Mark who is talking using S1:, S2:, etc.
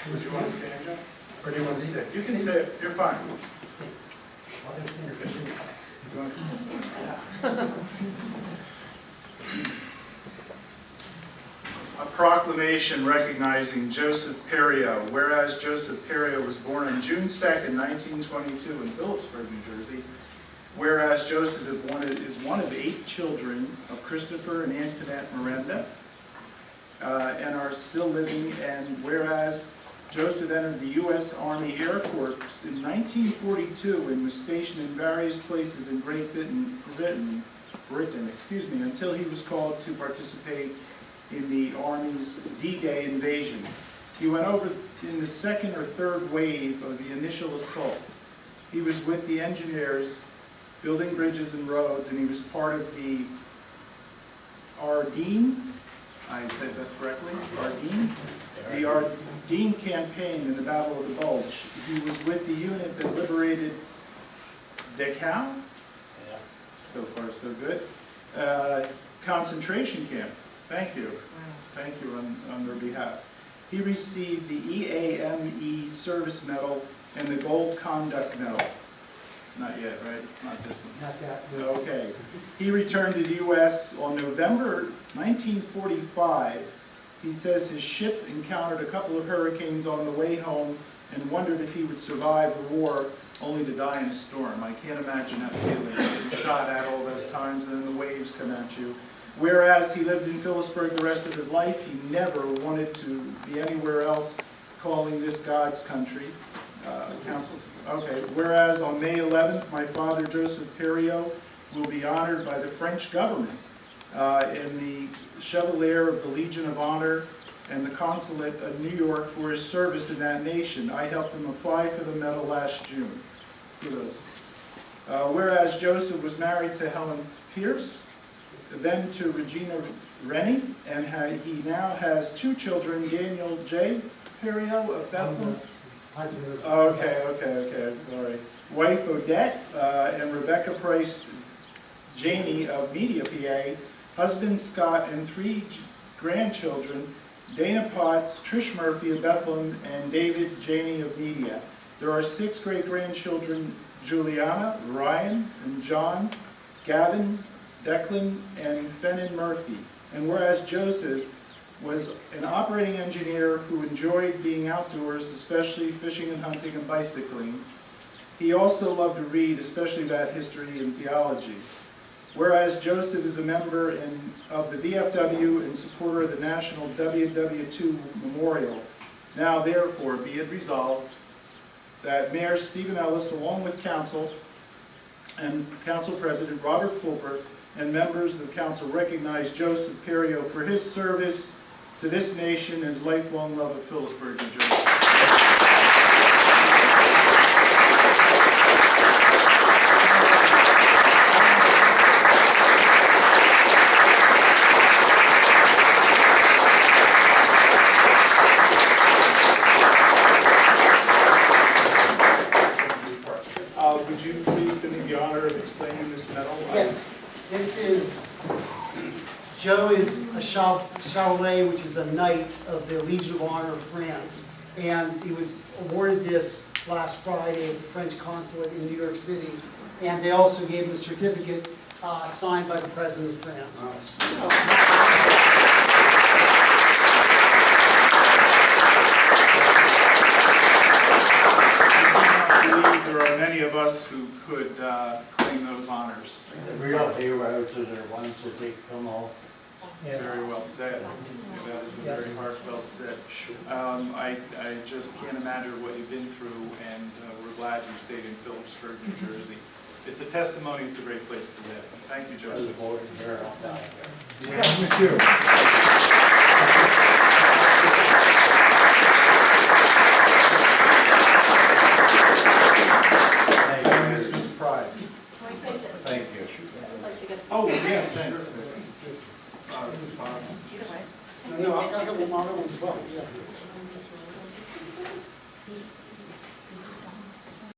S1: Do you want to stand, Joe? Or do you want to sit? You can sit, you're fine. You want to- A proclamation recognizing Joseph Perio. Whereas Joseph Perio was born on June 2nd, 1922 in Phillipsburg, New Jersey. Whereas Joseph is one of 8 children of Christopher and Antoinette Miranda, and are still living. And whereas Joseph entered the U.S. Army Air Corps in 1942 and was stationed in various places in Great Britain, until he was called to participate in the Army's D-Day invasion. He went over in the 2nd or 3rd wave of the initial assault. He was with the engineers building bridges and roads, and he was part of the Ardennes, I said that correctly, Ardennes? The Ardennes campaign in the Battle of the Bulge. He was with the unit that liberated Dachau. So far, so good. Concentration camp. Thank you. Thank you on their behalf. He received the EAME Service Medal and the Gold Conduct Medal. Not yet, right? It's not this one.
S2: Not that. No.
S1: Okay. He returned to the U.S. on November 1945. He says his ship encountered a couple of hurricanes on the way home and wondered if he would survive the war, only to die in a storm. I can't imagine that feeling. You've been shot at all those times and then the waves come at you. Whereas he lived in Phillipsburg the rest of his life, he never wanted to be anywhere else, calling this God's country. Council. Okay. Whereas on May 11th, my father, Joseph Perio, will be honored by the French government in the Chevalier of the Legion of Honor and the Consulate of New York for his service in that nation. I helped him apply for the medal last June. Kudos. Whereas Joseph was married to Helen Pierce, then to Regina Rennie, and he now has 2 children, Daniel J. Perio of Bethlehem. Okay, sorry. Wife Odette and Rebecca Price Janey of Media, PA. Husband Scott and 3 grandchildren, Dana Potts, Trish Murphy of Bethlehem, and David Janey of Media. There are 6 great-grandchildren, Juliana, Ryan, and John, Gavin, Declan, and Fennon Murphy. And whereas Joseph was an operating engineer who enjoyed being outdoors, especially fishing and hunting and bicycling, he also loved to read, especially about history and theology. Whereas Joseph is a member of the VFW and supporter of the National WWII Memorial. Now therefore be it resolved that Mayor Stephen Ellis, along with Council and Council President Robert Fulper, and members of the Council recognize Joseph Perio for his service to this nation and his lifelong love of Phillipsburg, New Jersey. Would you please do me the honor of explaining this medal?
S2: Yes. This is, Joe is a Chevalier, which is a knight of the Legion of Honor of France. And he was awarded this last Friday at the French consulate in New York City. And they also gave him a certificate signed by the President of France.
S1: There are many of us who could claim those honors.
S3: Real heroes are the ones that they come off.
S2: Yes.
S1: Very well said. That is a very heartfelt said. I just can't imagine what you've been through, and we're glad you stayed in Phillipsburg, New Jersey. It's a testimony. It's a great place to live. Thank you, Joseph.
S2: Yeah, me too.
S1: Pride.
S3: Thank you.
S1: Oh, yeah, thanks.
S2: No, I got the model as well. Yeah.